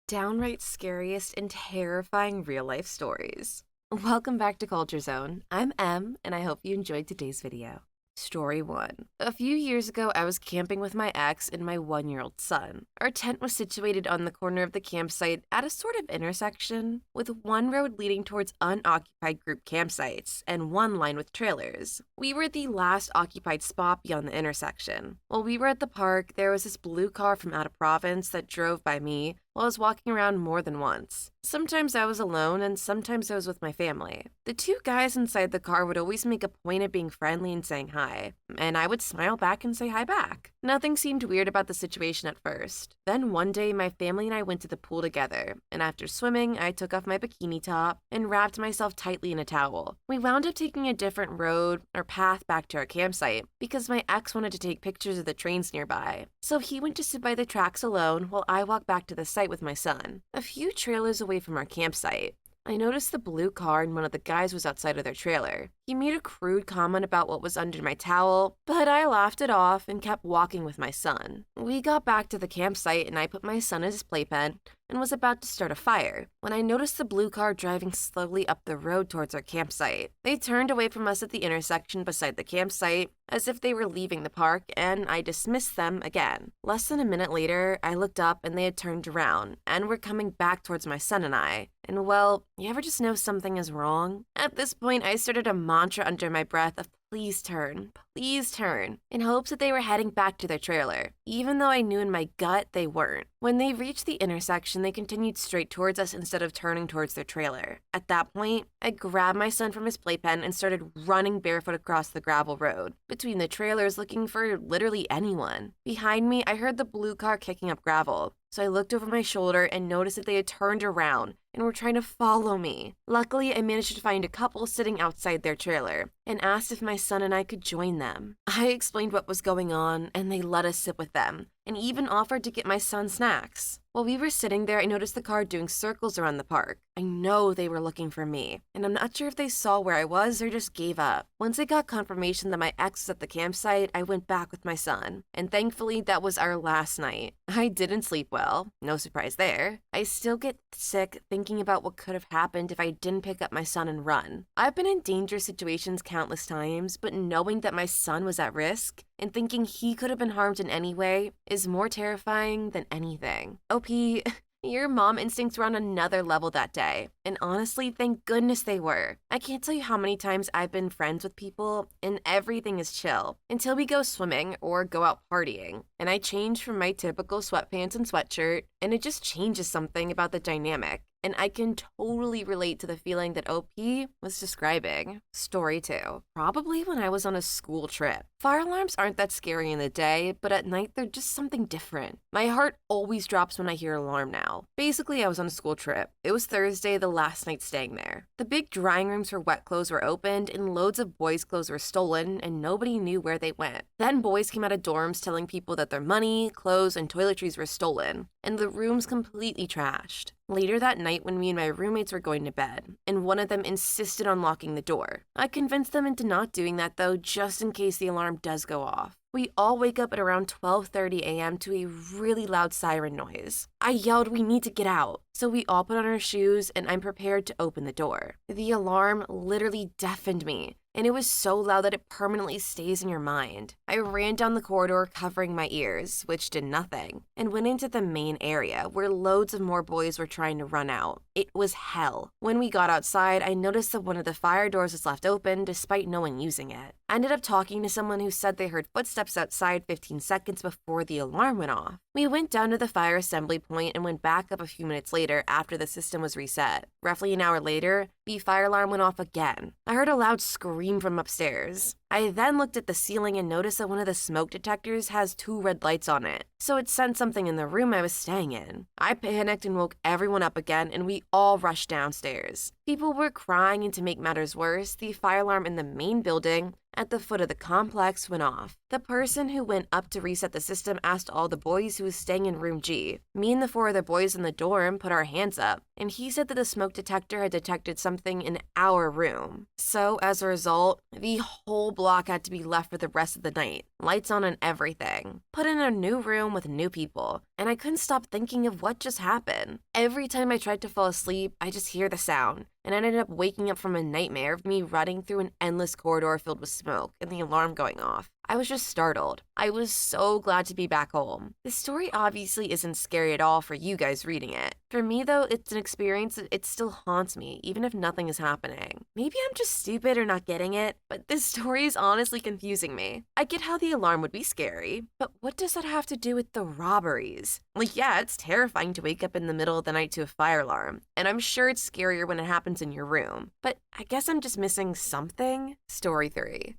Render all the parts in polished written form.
Downright scariest and terrifying real-life stories. Welcome back to Culture Zone. I'm Em, and I hope you enjoyed today's video. Story 1. A few years ago, I was camping with my ex and my 1-year-old son. Our tent was situated on the corner of the campsite at a sort of intersection, with one road leading towards unoccupied group campsites and one line with trailers. We were the last occupied spot beyond the intersection. While we were at the park, there was this blue car from out of province that drove by me while I was walking around more than once. Sometimes I was alone and sometimes I was with my family. The two guys inside the car would always make a point of being friendly and saying hi, and I would smile back and say hi back. Nothing seemed weird about the situation at first. Then one day, my family and I went to the pool together, and after swimming, I took off my bikini top and wrapped myself tightly in a towel. We wound up taking a different road or path back to our campsite because my ex wanted to take pictures of the trains nearby. So he went to sit by the tracks alone while I walked back to the site with my son. A few trailers away from our campsite, I noticed the blue car and one of the guys was outside of their trailer. He made a crude comment about what was under my towel, but I laughed it off and kept walking with my son. We got back to the campsite and I put my son in his playpen and was about to start a fire when I noticed the blue car driving slowly up the road towards our campsite. They turned away from us at the intersection beside the campsite as if they were leaving the park, and I dismissed them again. Less than a minute later, I looked up and they had turned around and were coming back towards my son and I. And well, you ever just know something is wrong? At this point, I started a mantra under my breath of please turn, in hopes that they were heading back to their trailer, even though I knew in my gut they weren't. When they reached the intersection, they continued straight towards us instead of turning towards their trailer. At that point, I grabbed my son from his playpen and started running barefoot across the gravel road, between the trailers looking for literally anyone. Behind me, I heard the blue car kicking up gravel, so I looked over my shoulder and noticed that they had turned around and were trying to follow me. Luckily, I managed to find a couple sitting outside their trailer and asked if my son and I could join them. I explained what was going on, and they let us sit with them, and even offered to get my son snacks. While we were sitting there, I noticed the car doing circles around the park. I know they were looking for me, and I'm not sure if they saw where I was or just gave up. Once I got confirmation that my ex was at the campsite, I went back with my son, and thankfully that was our last night. I didn't sleep well, no surprise there. I still get sick thinking about what could have happened if I didn't pick up my son and run. I've been in dangerous situations countless times, but knowing that my son was at risk and thinking he could have been harmed in any way is more terrifying than anything. OP, your mom instincts were on another level that day. And honestly, thank goodness they were. I can't tell you how many times I've been friends with people and everything is chill until we go swimming or go out partying. And I change from my typical sweatpants and sweatshirt, and it just changes something about the dynamic. And I can totally relate to the feeling that OP was describing. Story 2. Probably when I was on a school trip. Fire alarms aren't that scary in the day, but at night they're just something different. My heart always drops when I hear an alarm now. Basically, I was on a school trip. It was Thursday, the last night staying there. The big drying rooms for wet clothes were opened, and loads of boys' clothes were stolen, and nobody knew where they went. Then boys came out of dorms telling people that their money, clothes, and toiletries were stolen, and the rooms completely trashed. Later that night, when me and my roommates were going to bed, and one of them insisted on locking the door. I convinced them into not doing that though, just in case the alarm does go off. We all wake up at around 12:30 a.m. to a really loud siren noise. I yelled, "We need to get out." So we all put on our shoes and I'm prepared to open the door. The alarm literally deafened me, and it was so loud that it permanently stays in your mind. I ran down the corridor covering my ears, which did nothing, and went into the main area where loads of more boys were trying to run out. It was hell. When we got outside, I noticed that one of the fire doors was left open despite no one using it. I ended up talking to someone who said they heard footsteps outside 15 seconds before the alarm went off. We went down to the fire assembly point and went back up a few minutes later after the system was reset. Roughly an hour later, the fire alarm went off again. I heard a loud scream from upstairs. I then looked at the ceiling and noticed that one of the smoke detectors has 2 red lights on it, so it sent something in the room I was staying in. I panicked and woke everyone up again, and we all rushed downstairs. People were crying, and to make matters worse, the fire alarm in the main building at the foot of the complex went off. The person who went up to reset the system asked all the boys who was staying in room G. Me and the 4 other boys in the dorm put our hands up, and he said that the smoke detector had detected something in our room. So, as a result, the whole block had to be left for the rest of the night. Lights on and everything. Put in a new room with new people, and I couldn't stop thinking of what just happened. Every time I tried to fall asleep, I just hear the sound, and I ended up waking up from a nightmare of me running through an endless corridor filled with smoke and the alarm going off. I was just startled. I was so glad to be back home. This story obviously isn't scary at all for you guys reading it. For me, though, it's an experience that it still haunts me, even if nothing is happening. Maybe I'm just stupid or not getting it, but this story is honestly confusing me. I get how the alarm would be scary, but what does that have to do with the robberies? Like, yeah, it's terrifying to wake up in the middle of the night to a fire alarm, and I'm sure it's scarier when it happens in your room, but I guess I'm just missing something. Story 3.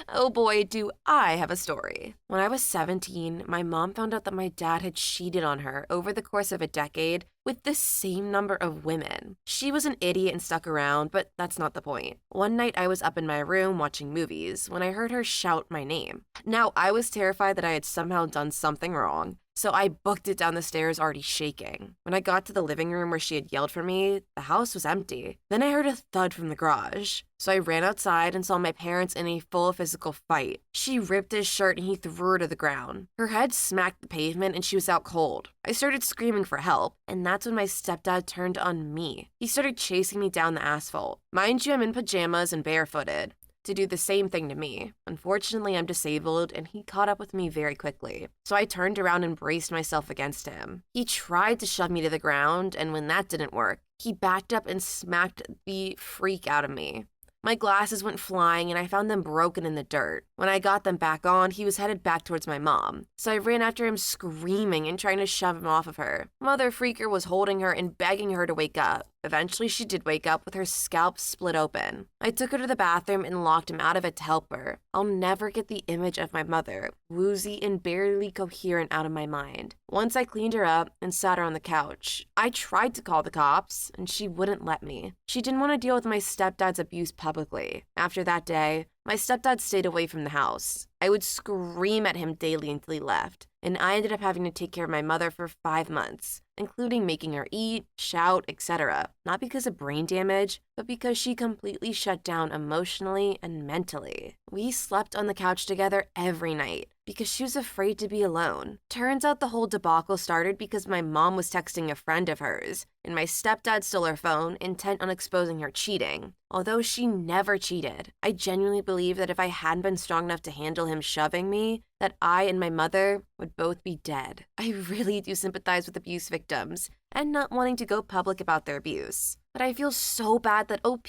Oh boy, do I have a story. When I was 17, my mom found out that my dad had cheated on her over the course of a decade with the same number of women. She was an idiot and stuck around, but that's not the point. One night I was up in my room watching movies when I heard her shout my name. Now, I was terrified that I had somehow done something wrong, so I booked it down the stairs already shaking. When I got to the living room where she had yelled for me, the house was empty. Then I heard a thud from the garage. So I ran outside and saw my parents in a full physical fight. She ripped his shirt and he threw her to the ground. Her head smacked the pavement and she was out cold. I started screaming for help, and that's when my stepdad turned on me. He started chasing me down the asphalt. Mind you, I'm in pajamas and barefooted to do the same thing to me. Unfortunately, I'm disabled, and he caught up with me very quickly. So I turned around and braced myself against him. He tried to shove me to the ground, and when that didn't work, he backed up and smacked the freak out of me. My glasses went flying and I found them broken in the dirt. When I got them back on, he was headed back towards my mom. So I ran after him screaming and trying to shove him off of her. Mother Freaker was holding her and begging her to wake up. Eventually, she did wake up with her scalp split open. I took her to the bathroom and locked him out of it to help her. I'll never get the image of my mother, woozy and barely coherent, out of my mind. Once I cleaned her up and sat her on the couch, I tried to call the cops, and she wouldn't let me. She didn't want to deal with my stepdad's abuse publicly. After that day, my stepdad stayed away from the house. I would scream at him daily until he left, and I ended up having to take care of my mother for 5 months, including making her eat, shout, etc. Not because of brain damage, but because she completely shut down emotionally and mentally. We slept on the couch together every night because she was afraid to be alone. Turns out the whole debacle started because my mom was texting a friend of hers, and my stepdad stole her phone, intent on exposing her cheating. Although she never cheated, I genuinely believe that if I hadn't been strong enough to handle him shoving me, that I and my mother would both be dead. I really do sympathize with abuse victims and not wanting to go public about their abuse. But I feel so bad that OP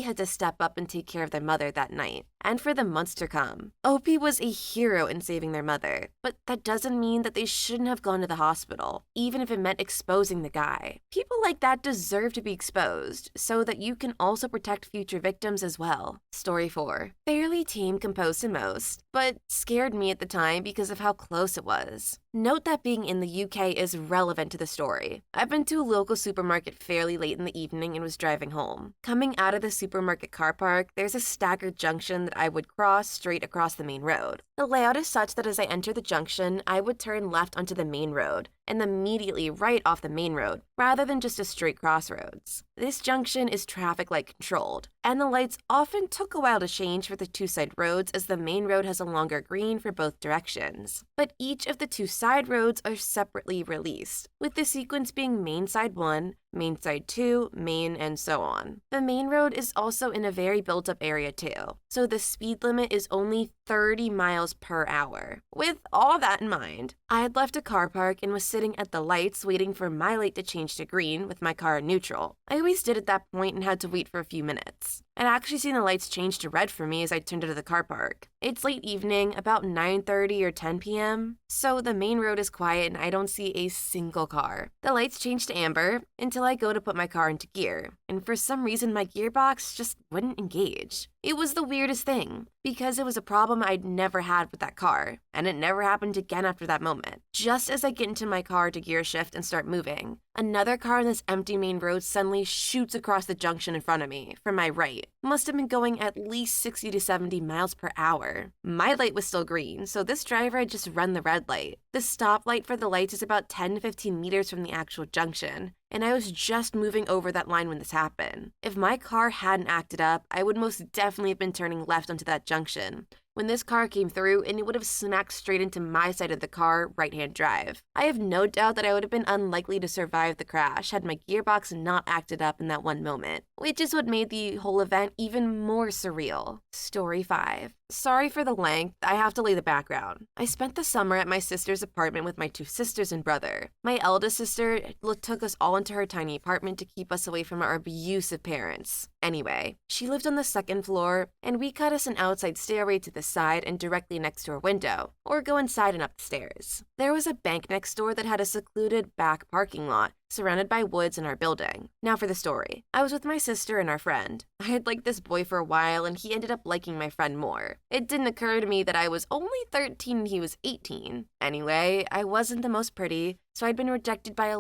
had to step up and take care of their mother that night, and for the months to come. OP was a hero in saving their mother, but that doesn't mean that they shouldn't have gone to the hospital, even if it meant exposing the guy. People like that deserve to be exposed, so that you can also protect future victims as well. Story 4. Fairly tame, composed to most, but scared me at the time because of how close it was. Note that being in the UK is relevant to the story. I've been to a local supermarket fairly late in the evening and was driving home. Coming out of the supermarket car park, there's a staggered junction that I would cross straight across the main road. The layout is such that as I enter the junction, I would turn left onto the main road, and immediately right off the main road, rather than just a straight crossroads. This junction is traffic light controlled, and the lights often took a while to change for the two side roads as the main road has a longer green for both directions. But each of the two side roads are separately released, with the sequence being main side 1, main side 2, main, and so on. The main road is also in a very built up area too, so the speed limit is only 30 miles per hour. With all that in mind, I had left a car park and was sitting at the lights waiting for my light to change to green with my car in neutral. I always did at that point and had to wait for a few minutes. I'd actually seen the lights change to red for me as I turned into the car park. It's late evening, about 9:30 or 10 p.m., so the main road is quiet and I don't see a single car. The lights change to amber until I go to put my car into gear, and for some reason my gearbox just wouldn't engage. It was the weirdest thing, because it was a problem I'd never had with that car, and it never happened again after that moment. Just as I get into my car to gear shift and start moving, another car on this empty main road suddenly shoots across the junction in front of me, from my right. Must have been going at least 60 to 70 miles per hour. My light was still green, so this driver had just run the red light. The stoplight for the lights is about 10 to 15 meters from the actual junction, and I was just moving over that line when this happened. If my car hadn't acted up, I would most definitely have been turning left onto that junction when this car came through, and it would have smacked straight into my side of the car, right-hand drive. I have no doubt that I would have been unlikely to survive the crash had my gearbox not acted up in that one moment, which is what made the whole event even more surreal. Story 5. Sorry for the length, I have to lay the background. I spent the summer at my sister's apartment with my 2 sisters and brother. My eldest sister took us all into her tiny apartment to keep us away from our abusive parents. Anyway, she lived on the 2nd floor, and we cut us an outside stairway to the side and directly next to her window, or go inside and up the stairs. There was a bank next door that had a secluded back parking lot, surrounded by woods in our building. Now for the story. I was with my sister and our friend. I had liked this boy for a while, and he ended up liking my friend more. It didn't occur to me that I was only 13 and he was 18. Anyway, I wasn't the most pretty, so I'd been rejected by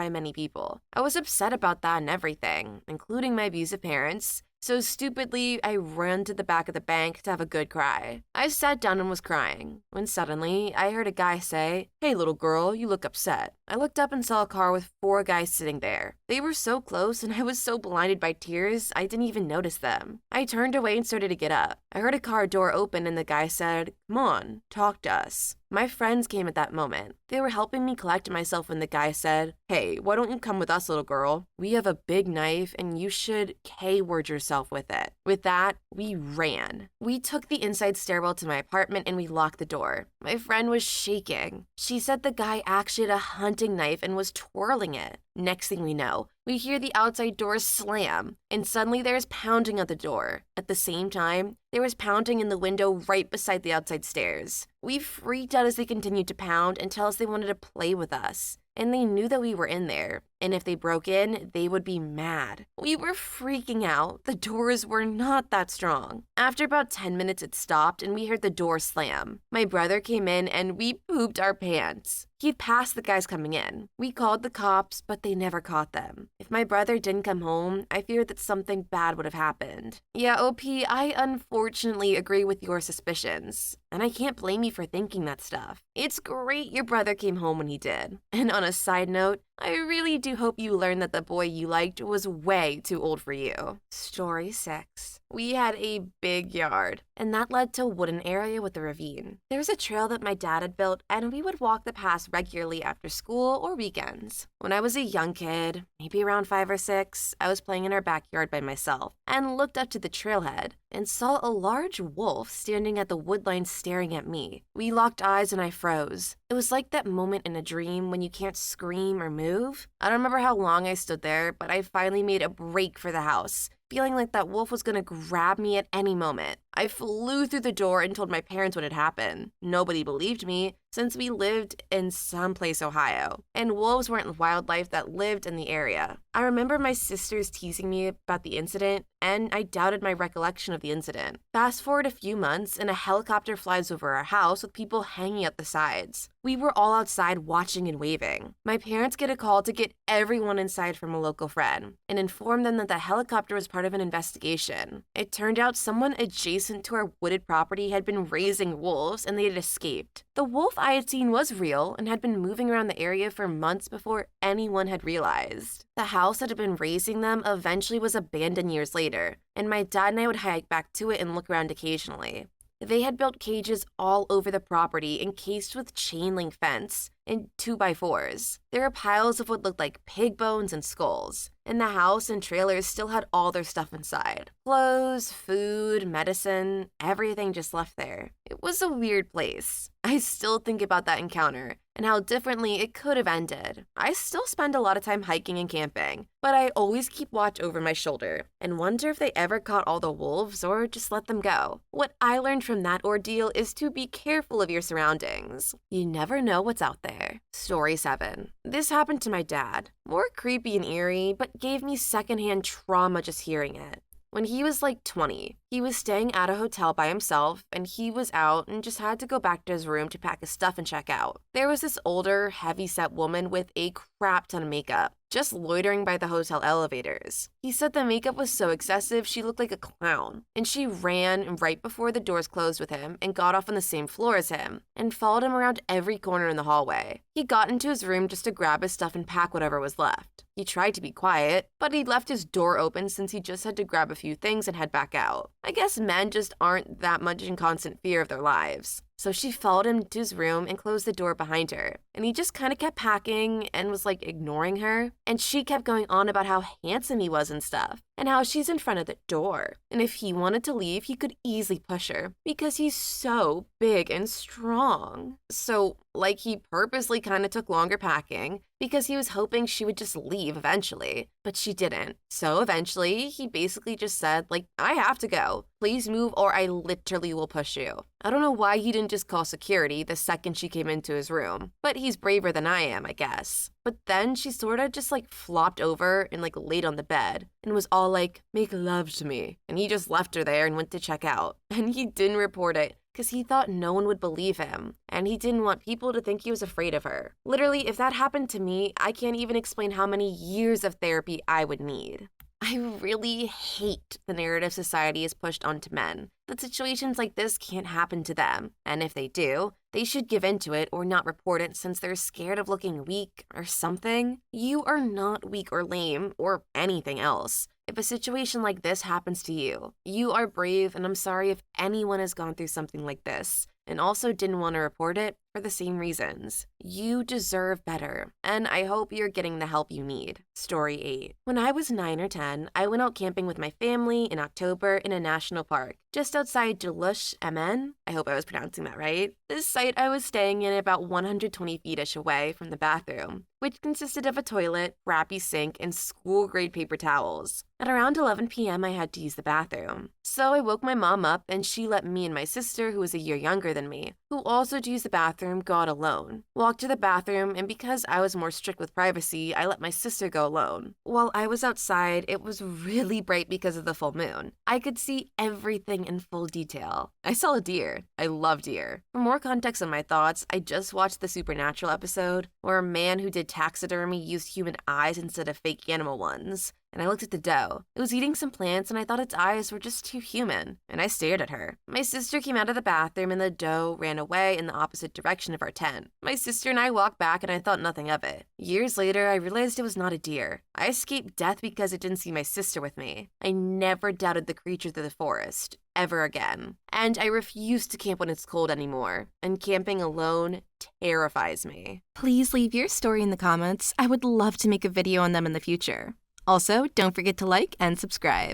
many people. I was upset about that and everything, including my abusive parents. So stupidly, I ran to the back of the bank to have a good cry. I sat down and was crying, when suddenly I heard a guy say, "Hey little girl, you look upset." I looked up and saw a car with 4 guys sitting there. They were so close, and I was so blinded by tears, I didn't even notice them. I turned away and started to get up. I heard a car door open, and the guy said, "Come on, talk to us." My friends came at that moment. They were helping me collect myself when the guy said, "Hey, why don't you come with us, little girl? We have a big knife and you should K-word yourself with it." With that, we ran. We took the inside stairwell to my apartment and we locked the door. My friend was shaking. She said the guy actually had a hunting knife and was twirling it. Next thing we know, we hear the outside door slam, and suddenly there's pounding at the door. At the same time, there was pounding in the window right beside the outside stairs. We freaked out as they continued to pound and tell us they wanted to play with us. And they knew that we were in there, and if they broke in, they would be mad. We were freaking out. The doors were not that strong. After about 10 minutes, it stopped, and we heard the door slam. My brother came in, and we pooped our pants. He'd passed the guys coming in. We called the cops, but they never caught them. If my brother didn't come home, I feared that something bad would have happened. Yeah, OP, I unfortunately agree with your suspicions, and I can't blame you for thinking that stuff. It's great your brother came home when he did. And on a side note, I really do hope you learned that the boy you liked was way too old for you. Story 6. We had a big yard, and that led to a wooden area with a ravine. There was a trail that my dad had built, and we would walk the path regularly after school or weekends. When I was a young kid, maybe around 5 or 6, I was playing in our backyard by myself and looked up to the trailhead and saw a large wolf standing at the wood line staring at me. We locked eyes and I froze. It was like that moment in a dream when you can't scream or move. I don't remember how long I stood there, but I finally made a break for the house, feeling like that wolf was gonna grab me at any moment. I flew through the door and told my parents what had happened. Nobody believed me, since we lived in someplace Ohio, and wolves weren't wildlife that lived in the area. I remember my sisters teasing me about the incident, and I doubted my recollection of the incident. Fast forward a few months, and a helicopter flies over our house with people hanging at the sides. We were all outside watching and waving. My parents get a call to get everyone inside from a local friend, and inform them that the helicopter was part of an investigation. It turned out someone adjacent to our wooded property had been raising wolves, and they had escaped. The wolf I had seen was real and had been moving around the area for months before anyone had realized. The house that had been raising them eventually was abandoned years later, and my dad and I would hike back to it and look around occasionally. They had built cages all over the property encased with chain link fence and 2x4s. There were piles of what looked like pig bones and skulls, and the house and trailers still had all their stuff inside. Clothes, food, medicine, everything just left there. It was a weird place. I still think about that encounter and how differently it could have ended. I still spend a lot of time hiking and camping, but I always keep watch over my shoulder and wonder if they ever caught all the wolves or just let them go. What I learned from that ordeal is to be careful of your surroundings. You never know what's out there. Story 7. This happened to my dad. More creepy and eerie, but gave me secondhand trauma just hearing it. when he was like 20. He was staying at a hotel by himself, and he was out and just had to go back to his room to pack his stuff and check out. There was this older, heavy-set woman with a crap ton of makeup, just loitering by the hotel elevators. He said the makeup was so excessive she looked like a clown, and she ran right before the doors closed with him and got off on the same floor as him, and followed him around every corner in the hallway. He got into his room just to grab his stuff and pack whatever was left. He tried to be quiet, but he left his door open since he just had to grab a few things and head back out. I guess men just aren't that much in constant fear of their lives. So she followed him to his room and closed the door behind her. And he just kind of kept packing and was like ignoring her. And she kept going on about how handsome he was and stuff, and how she's in front of the door. And if he wanted to leave, he could easily push her because he's so big and strong. So, like, he purposely kind of took longer packing because he was hoping she would just leave eventually, but she didn't. So eventually, he basically just said, like, I have to go. Please move or I literally will push you. I don't know why he didn't just call security the second she came into his room, but he's braver than I am, I guess. But then she sort of just like flopped over and like laid on the bed and was all like, make love to me. And he just left her there and went to check out. And he didn't report it because he thought no one would believe him, and he didn't want people to think he was afraid of her. Literally, if that happened to me, I can't even explain how many years of therapy I would need. I really hate the narrative society has pushed onto men, that situations like this can't happen to them, and if they do, they should give in to it or not report it since they're scared of looking weak or something. You are not weak or lame or anything else. If a situation like this happens to you, you are brave, and I'm sorry if anyone has gone through something like this and also didn't want to report it for the same reasons. You deserve better, and I hope you're getting the help you need. Story 8. When I was 9 or 10, I went out camping with my family in October in a national park, just outside Deluche, MN. I hope I was pronouncing that right. This site I was staying in about 120 feet-ish away from the bathroom, which consisted of a toilet, crappy sink, and school-grade paper towels. At around 11 p.m., I had to use the bathroom. So I woke my mom up, and she let me and my sister, who was a year younger than me, who also had to use the bathroom, go out alone. Walked to the bathroom, and because I was more strict with privacy, I let my sister go alone. While I was outside, it was really bright because of the full moon. I could see everything in full detail. I saw a deer. I love deer. For more context on my thoughts, I just watched the Supernatural episode where a man who did taxidermy used human eyes instead of fake animal ones. And I looked at the doe. It was eating some plants, and I thought its eyes were just too human, and I stared at her. My sister came out of the bathroom, and the doe ran away in the opposite direction of our tent. My sister and I walked back, and I thought nothing of it. Years later, I realized it was not a deer. I escaped death because it didn't see my sister with me. I never doubted the creatures of the forest, ever again. And I refuse to camp when it's cold anymore, and camping alone terrifies me. Please leave your story in the comments. I would love to make a video on them in the future. Also, don't forget to like and subscribe.